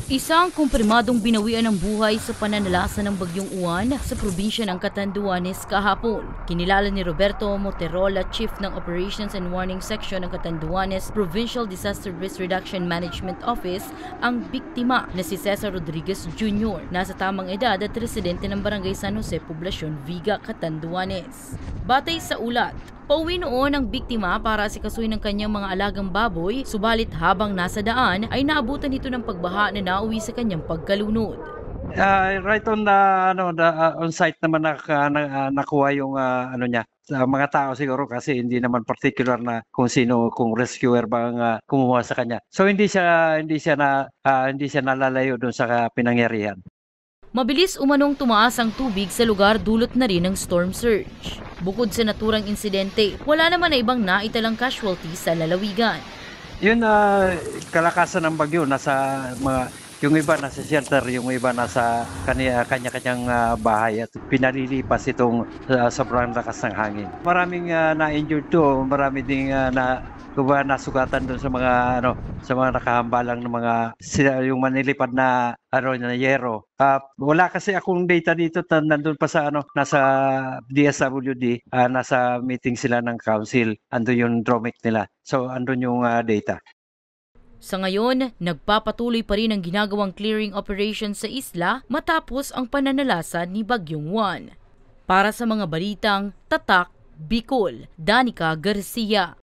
Isang kumpirmadong binawian ng buhay sa pananalasa ng Bagyong Uwan sa probinsya ng Catanduanes kahapon. Kinilala ni Roberto Moterola, Chief ng Operations and Warning Section ng Catanduanes Provincial Disaster Risk Reduction Management Office, ang biktima na si Cesar Rodriguez Jr. Nasa tamang edad at residente ng Barangay San Jose, Poblacion Viga, Catanduanes. Batay sa ulat, pauwi noon ang biktima para asikasuhin ng kanyang mga alagang baboy, subalit habang nasa daan ay naabutan ito ng pagbaha na nauwi sa kanyang pagkalunod. Right on on site naman nakuha yung niya. Sa mga tao siguro kasi hindi naman particular na kung rescuer ba ang kumuha sa kanya. So hindi siya nalalayo doon sa pinangyarihan. Mabilis umanong tumaas ang tubig sa lugar, dulot na rin ng storm surge. Bukod sa naturang insidente, wala naman na ibang naitalang casualty sa lalawigan. Yun, kalakasan ng bagyo, yung iba nasa shelter, yung iba nasa kanya-kanyang bahay at pinalilipas itong sobrang lakas ng hangin. Maraming na-injured to, marami ding nasugatan doon sa mga nakahambalang ng yung manilipad na yero. Wala kasi akong data dito, nandun pa sa nasa DSWD, nasa meeting sila ng council, andun yung DROMIC nila. So andun yung data. Sa ngayon, nagpapatuloy pa rin ang ginagawang clearing operation sa isla matapos ang pananalasa ni Bagyong Uwan. Para sa mga balitang Tatak, Bicol, Danica Garcia.